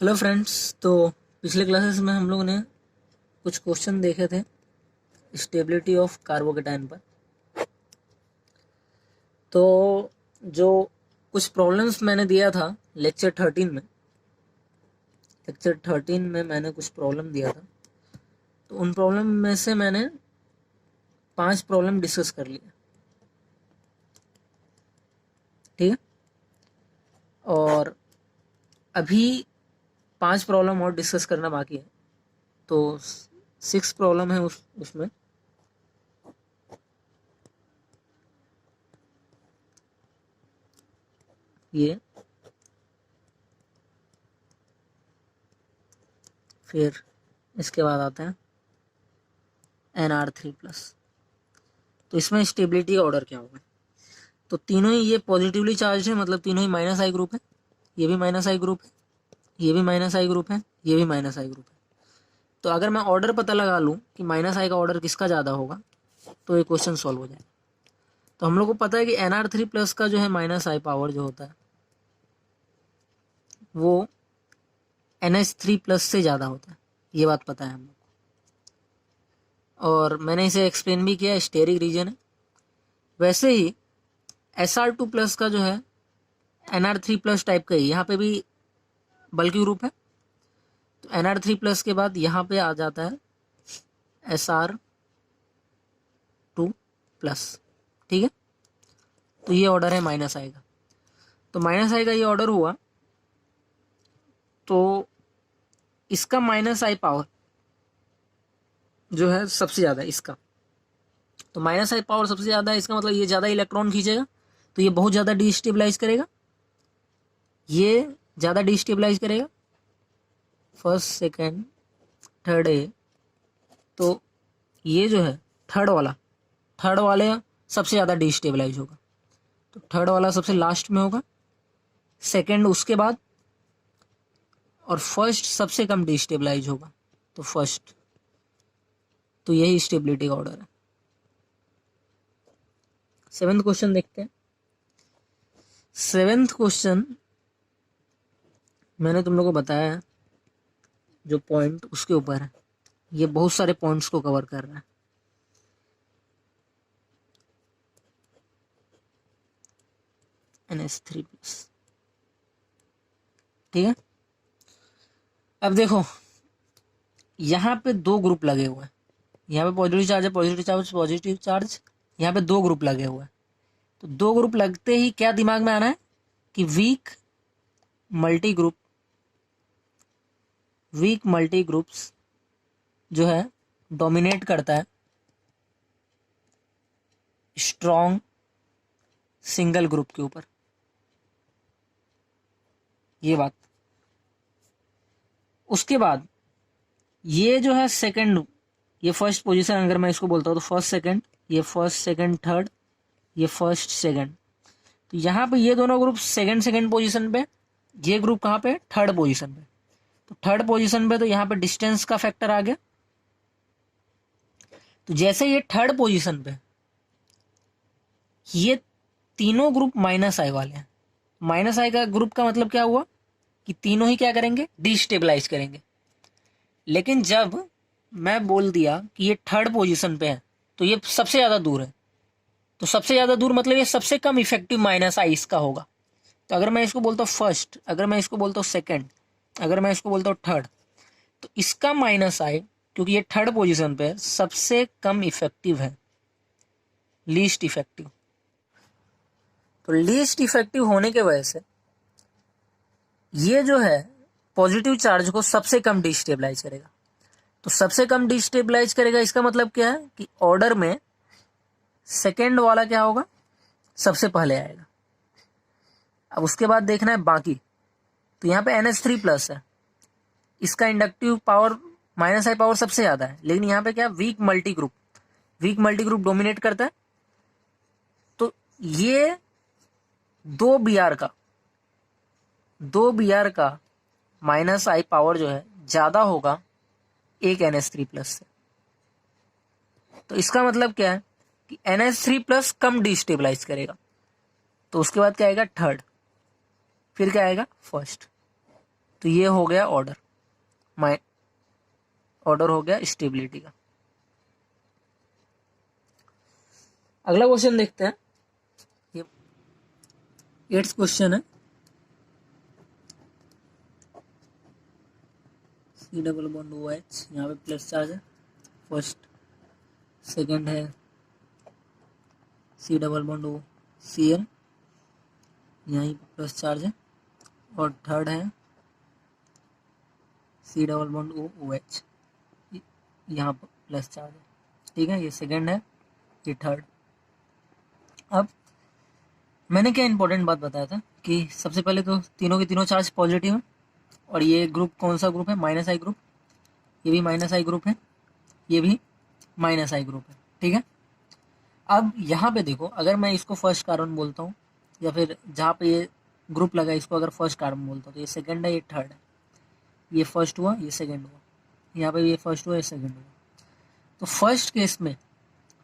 Hello friends. तो पिछले classes में हम लोगों ने कुछ क्वेश्चन देखे थे स्टेबिलिटी ऑफ कार्बोकेटाइन पर। तो जो कुछ प्रॉब्लम्स मैंने दिया था लेक्चर 13 में मैंने कुछ प्रॉब्लम दिया था। तो उन प्रॉब्लम में से मैंने 5 प्रॉब्लम डिस्कस कर लिया, ठीक है। और अभी 5 प्रॉब्लम और डिस्कस करना बाकी है। तो 6 प्रॉब्लम है उसमें। ये फिर इसके बाद आते हैं NR3+। तो इसमें स्टेबिलिटी ऑर्डर क्या होगा? तो तीनों ही ये पॉजिटिवली चार्ज है, मतलब तीनों ही माइनस आई ग्रुप है। ये भी माइनस आई ग्रुप है, ये भी माइनस आई ग्रुप है, ये भी माइनस आई ग्रुप है। तो अगर मैं ऑर्डर पता लगा लूँ कि माइनस आई का ऑर्डर किसका ज़्यादा होगा तो ये क्वेश्चन सॉल्व हो जाए। तो हम लोग को पता है कि NR3+ का जो है माइनस आई पावर जो होता है वो NH3+ से ज़्यादा होता है, ये बात पता है हम लोग को। और मैंने इसे एक्सप्लेन भी किया, स्टेरिक रीजन है। वैसे ही Sr2+ का जो है NR3+ टाइप का ही यहाँ पे भी बल्कि ग्रुप है। तो NR3+ के बाद यहाँ पे आ जाता है Sr2+, ठीक है। तो ये ऑर्डर है माइनस आई का। तो माइनस आई का ये ऑर्डर हुआ तो इसका माइनस आई पावर जो है सबसे ज़्यादा है इसका। तो माइनस आई पावर सबसे ज़्यादा है, इसका मतलब ये ज़्यादा इलेक्ट्रॉन खींचेगा, तो ये बहुत ज़्यादा डिस्टेबलाइज करेगा, ये ज़्यादा डिस्टेबलाइज करेगा फर्स्ट सेकेंड थर्ड ए। तो ये जो है थर्ड वाले सबसे ज़्यादा डिस्टेबलाइज होगा। तो थर्ड वाला सबसे लास्ट में होगा, सेकेंड उसके बाद, और फर्स्ट सबसे कम डिस्टेबलाइज होगा तो फर्स्ट। तो यही स्टेबिलिटी का ऑर्डर है। 7th क्वेश्चन देखते हैं। 7th क्वेश्चन मैंने तुम लोग को बताया है, जो पॉइंट उसके ऊपर है, ये बहुत सारे पॉइंट्स को कवर कर रहा है। NH3+, ठीक है। अब देखो यहाँ पे 2 ग्रुप लगे हुए हैं, यहाँ पे पॉजिटिव चार्ज है, पॉजिटिव चार्ज, पॉजिटिव चार्ज, यहाँ पे 2 ग्रुप लगे हुए हैं। तो 2 ग्रुप लगते ही क्या दिमाग में आना है कि वीक मल्टी ग्रुप्स जो है डोमिनेट करता है स्ट्रॉन्ग सिंगल ग्रुप के ऊपर, ये बात। उसके बाद ये जो है सेकंड, ये फर्स्ट पोजीशन अगर मैं इसको बोलता हूँ तो फर्स्ट सेकंड, ये फर्स्ट सेकंड थर्ड, ये फर्स्ट सेकंड। तो यहाँ पे ये दोनों ग्रुप सेकंड पोजीशन पे, ये ग्रुप कहाँ पे? थर्ड पोजीशन पे। तो थर्ड पोजीशन पे तो यहाँ पे डिस्टेंस का फैक्टर आ गया। तो जैसे ये थर्ड पोजीशन पे, ये तीनों ग्रुप माइनस आई वाले हैं। माइनस आई का ग्रुप का मतलब क्या हुआ कि तीनों ही क्या करेंगे? डिस्टेबलाइज करेंगे। लेकिन जब मैं बोल दिया कि ये थर्ड पोजीशन पे है तो ये सबसे ज्यादा दूर है। तो सबसे ज्यादा दूर मतलब ये सबसे कम इफेक्टिव माइनस आई इसका होगा। तो अगर मैं इसको बोलता हूँ फर्स्ट, अगर मैं इसको बोलता हूँ सेकंड, अगर मैं इसको बोलता हूँ थर्ड, तो इसका माइनस आई, क्योंकि ये थर्ड पोजीशन पे है, सबसे कम इफेक्टिव है, लीस्ट इफेक्टिव। तो लीस्ट इफेक्टिव होने के वजह से ये जो है पॉजिटिव चार्ज को सबसे कम डिस्टेबलाइज करेगा। तो सबसे कम डिस्टेबलाइज करेगा, इसका मतलब क्या है कि ऑर्डर में सेकेंड वाला क्या होगा? सबसे पहले आएगा। अब उसके बाद देखना है बाकी। तो यहाँ पे NH3+ है, इसका इंडक्टिव पावर माइनस आई पावर सबसे ज्यादा है, लेकिन यहाँ पे क्या? वीक मल्टी ग्रुप डोमिनेट करता है। तो ये 2 Br का माइनस आई पावर जो है ज्यादा होगा एक NH3+ से। तो इसका मतलब क्या है कि NH3+ कम डिस्टेबलाइज करेगा। तो उसके बाद क्या आएगा? थर्ड, फिर क्या आएगा? फर्स्ट। तो ये हो गया ऑर्डर, ऑर्डर हो गया स्टेबिलिटी का। अगला क्वेश्चन देखते हैं, ये 8th क्वेश्चन है। C double bond O H, यहाँ पे प्लस चार्ज है, फर्स्ट। सेकंड है C double bond O C L, यहीं पे प्लस चार्ज है। और थर्ड है C double bond O O H, यहाँ पर प्लस चार्ज है। ठीक है, ये सेकंड है, ये थर्ड। अब मैंने क्या इंपॉर्टेंट बात बताया था कि सबसे पहले तो तीनों के तीनों चार्ज पॉजिटिव है, और ये ग्रुप कौन सा ग्रुप है, माइनस आई ग्रुप। ये भी माइनस आई ग्रुप है, ये भी माइनस आई ग्रुप है। ठीक है, अब यहाँ पे देखो, अगर मैं इसको फर्स्ट कार्बन बोलता हूँ, या फिर जहाँ पे ये ग्रुप लगा इसको अगर फर्स्ट कार्बन बोलता हूँ, तो ये सेकंड है, ये थर्ड है। ये फर्स्ट हुआ, ये सेकंड हुआ, यहाँ पे ये फर्स्ट हुआ, ये सेकंड हुआ। तो फर्स्ट केस में,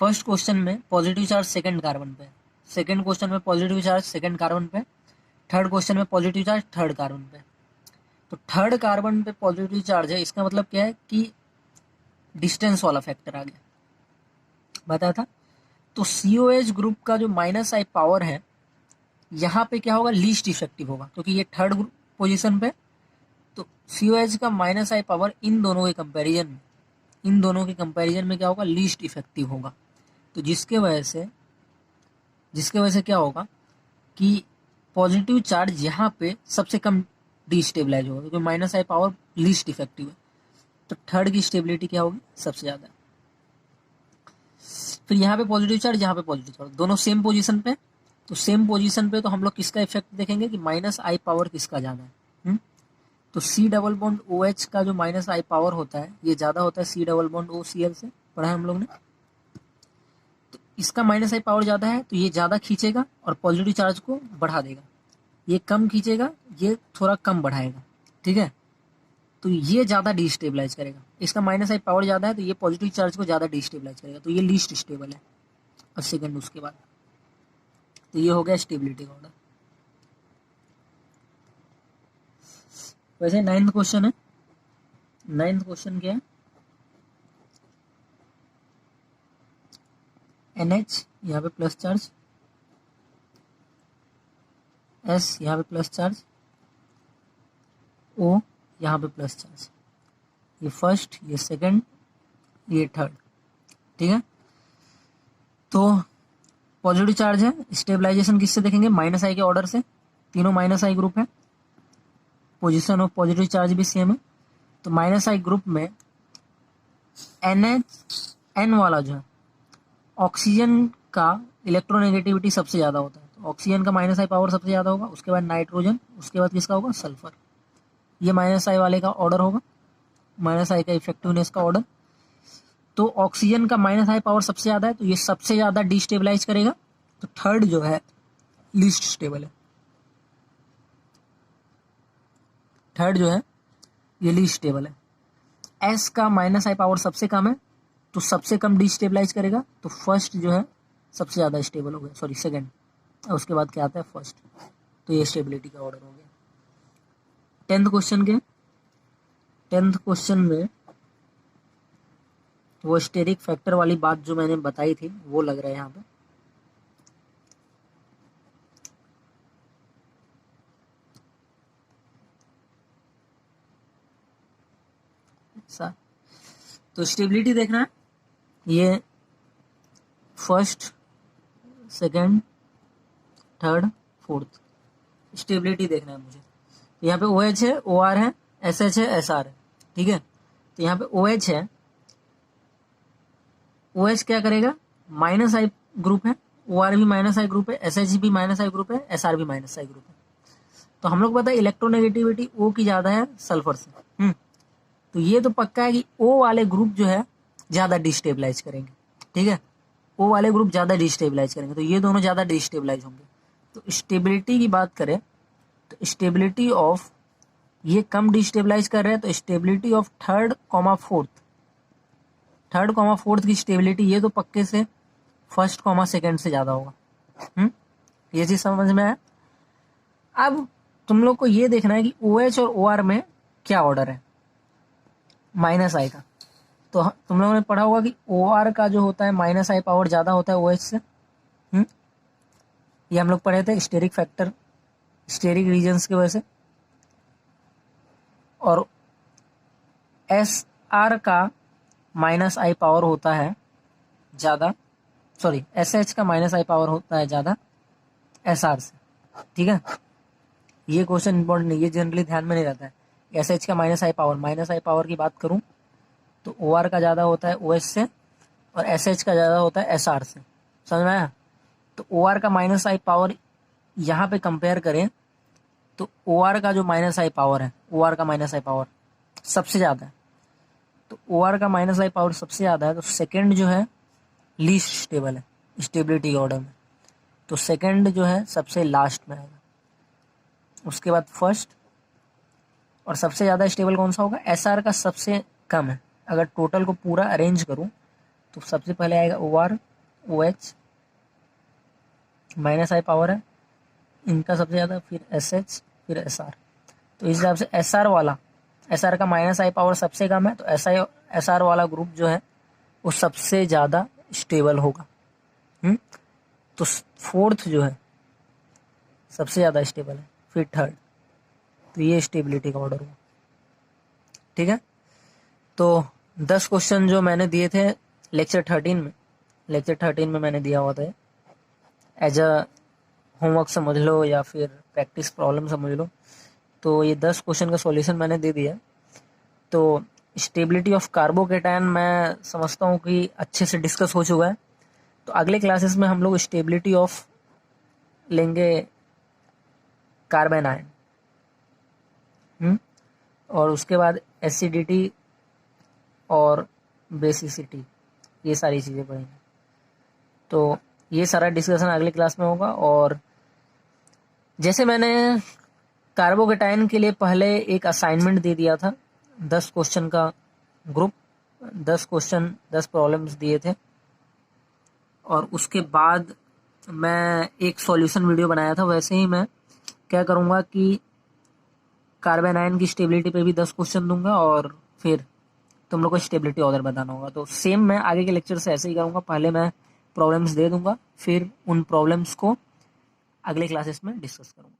फर्स्ट क्वेश्चन में पॉजिटिव चार्ज सेकंड कार्बन पे, सेकंड क्वेश्चन में पॉजिटिव चार्ज सेकंड कार्बन पे, थर्ड क्वेश्चन में पॉजिटिव चार्ज थर्ड कार्बन पे। तो थर्ड कार्बन पे पॉजिटिव चार्ज है, इसका मतलब क्या है कि डिस्टेंस वाला फैक्टर आ गया, बताया था। तो COH ग्रुप का जो माइनस आई पावर है, यहाँ पे क्या होगा, लीस्ट इफेक्टिव होगा, क्योंकि ये थर्ड पोजीशन पे। तो COH का माइनस आई पावर इन दोनों के कंपैरिजन में, इन दोनों के कंपैरिजन में क्या होगा, लीस्ट इफेक्टिव होगा। तो जिसके वजह से क्या होगा कि पॉजिटिव चार्ज यहाँ पे सबसे कम डिस्टेबलाइज होगा, क्योंकि माइनस आई पावर लीस्ट इफेक्टिव है। तो थर्ड की स्टेबिलिटी क्या होगी, सबसे ज़्यादा। फिर यहाँ पे पॉजिटिव चार्ज, यहाँ पे पॉजिटिव चार्ज, दोनों सेम पोजीशन पे। तो सेम पोजीशन पे तो हम लोग किसका इफेक्ट देखेंगे कि माइनस आई पावर किसका ज़्यादा है। तो C double bond O H का जो माइनस आई पावर होता है, ये ज़्यादा होता है C double bond O C L से, पढ़ा है हम लोग ने। तो इसका माइनस आई पावर ज़्यादा है, तो ये ज़्यादा खींचेगा और पॉजिटिव चार्ज को बढ़ा देगा। ये कम खींचेगा, ये थोड़ा कम बढ़ाएगा। ठीक है, तो ये ज़्यादा डिस्टेबलाइज करेगा। इसका माइनस आई पावर ज़्यादा है, तो ये पॉजिटिव चार्ज को ज़्यादा डिस्टेबलाइज करेगा, तो ये लीस्ट स्टेबल है। और सेकंड उसके बाद, तो ये हो गया स्टेबिलिटी का ऑर्डर। वैसे 9th क्वेश्चन है। 9th क्वेश्चन क्या है, NH यहाँ पे प्लस चार्ज, S यहाँ पे प्लस चार्ज, O यहाँ पे प्लस चार्ज। ये फर्स्ट, ये सेकंड, ये थर्ड। ठीक है, तो पॉजिटिव चार्ज है, स्टेबलाइजेशन किससे देखेंगे, माइनस आई के ऑर्डर से। तीनों माइनस आई ग्रुप है, पोजीशन ऑफ पॉजिटिव चार्ज भी सेम है। तो माइनस आई ग्रुप में NH वाला जो है, ऑक्सीजन का इलेक्ट्रोनेगेटिविटी सबसे ज़्यादा होता है। तो ऑक्सीजन का माइनस आई पावर सबसे ज़्यादा होगा, उसके बाद नाइट्रोजन, उसके बाद किसका होगा, सल्फर। ये माइनस आई वाले का ऑर्डर होगा, माइनस आई का इफेक्टिवनेस का ऑर्डर। तो ऑक्सीजन का माइनस आई पावर सबसे ज़्यादा है, तो ये सबसे ज़्यादा डिस्टेबलाइज करेगा। तो थर्ड जो है लीस्ट स्टेबल है, थर्ड जो है ये लीस्ट स्टेबल है। एस का माइनस आई पावर सबसे कम है, तो सबसे कम डिस्टेबलाइज करेगा। तो फर्स्ट जो है सबसे ज़्यादा स्टेबल हो गया, सॉरी सेकंड, और उसके बाद क्या आता है, फर्स्ट। तो ये स्टेबिलिटी का ऑर्डर हो गया। 10th क्वेश्चन के, 10th क्वेश्चन में वो स्टेरिक फैक्टर वाली बात जो मैंने बताई थी वो लग रहा है यहाँ पे। तो स्टेबिलिटी देखना है, ये first, second, third, fourth, stability देखना है मुझे। तो यहाँ पे OH है, OR है, SH है, SR है। ठीक है, तो यहाँ पे OH है, OH क्या करेगा, माइनस आई ग्रुप है, OR भी माइनस आई ग्रुप है, SH भी माइनस आई ग्रुप है, SR भी माइनस आई ग्रुप है। तो हम लोग पता है इलेक्ट्रोनेगेटिविटी O की ज़्यादा है सल्फर से। तो ये तो पक्का है कि O वाले ग्रुप जो है ज़्यादा डिस्टेबलाइज करेंगे। ठीक है, O वाले ग्रुप ज़्यादा डिस्टेबलाइज करेंगे, तो ये दोनों ज़्यादा डिस्टेबलाइज होंगे। तो स्टेबिलिटी की बात करें तो स्टेबिलिटी ऑफ, ये कम डिस्टेबलाइज कर रहे हैं, तो stability of third comma fourth की स्टेबिलिटी ये तो पक्के से फर्स्ट कॉमा सेकेंड से ज़्यादा होगा। ये चीज़ समझ में आया। अब तुम लोग को ये देखना है कि OH और OR में क्या ऑर्डर है माइनस आई का। तो तुम लोगों ने पढ़ा होगा कि OR का जो होता है माइनस आई पावर ज़्यादा होता है OH से। ये हम लोग पढ़े थे स्टेरिक फैक्टर, स्टेरिक रीजन्स की वजह से। और SR का माइनस आई पावर होता है ज़्यादा, सॉरी SH का माइनस आई पावर होता है ज़्यादा SR से। ठीक है, ये क्वेश्चन इंपॉर्टेंट नहीं, ये जनरली ध्यान में नहीं रहता है। SH का माइनस आई पावर की बात करूं तो OR का ज़्यादा होता है OH से और SH का ज़्यादा होता है SR से। समझ में आया? तो OR का माइनस आई पावर यहाँ पे कंपेयर करें तो OR का जो माइनस आई पावर है, OR का माइनस आई पावर सबसे ज़्यादा है। तो OR का माइनस आई पावर सबसे ज़्यादा है, तो सेकेंड जो है लीस्ट स्टेबल है स्टेबिलिटी ऑर्डर में। तो सेकेंड जो है सबसे लास्ट में आएगा, उसके बाद फर्स्ट, और सबसे ज़्यादा स्टेबल कौन सा होगा? SR का सबसे कम है। अगर टोटल को पूरा अरेंज करूं तो सबसे पहले आएगा OR, OH minus I power है इनका सबसे ज़्यादा, फिर SH, फिर SR। तो इस हिसाब से SR का माइनस आई पावर सबसे कम है, तो SR वाला ग्रुप जो है वो सबसे ज़्यादा स्टेबल होगा। तो फोर्थ जो है सबसे ज़्यादा स्टेबल है, फिर थर्ड। तो ये स्टेबिलिटी का ऑर्डर हुआ। ठीक है, तो 10 क्वेश्चन जो मैंने दिए थे लेक्चर 13 में मैंने दिया हुआ था, एज अ होमवर्क समझ लो या फिर प्रैक्टिस प्रॉब्लम समझ लो। तो ये 10 क्वेश्चन का सॉल्यूशन मैंने दे दिया। तो स्टेबिलिटी ऑफ कार्बोकेटायन मैं समझता हूँ कि अच्छे से डिस्कस हो चुका है। तो अगले क्लासेस में हम लोग स्टेबिलिटी ऑफ लेंगे कार्बन आयन, और उसके बाद एसिडिटी और बेसिसिटी, ये सारी चीज़ें पढ़ेंगे। तो ये सारा डिस्कशन अगले क्लास में होगा। और जैसे मैंने कार्बोकेटायन के लिए पहले एक असाइनमेंट दे दिया था, 10 क्वेश्चन का ग्रुप, 10 क्वेश्चन 10 प्रॉब्लम्स दिए थे, और उसके बाद मैं एक सॉल्यूशन वीडियो बनाया था। वैसे ही मैं क्या करूँगा कि कार्बन आयन की स्टेबिलिटी पे भी 10 क्वेश्चन दूंगा और फिर तुम लोग को स्टेबिलिटी ऑर्डर बताना होगा। तो सेम मैं आगे के लेक्चर से ऐसे ही करूँगा, पहले मैं प्रॉब्लम्स दे दूंगा, फिर उन प्रॉब्लम्स को अगले क्लासेस में डिस्कस करूँगा।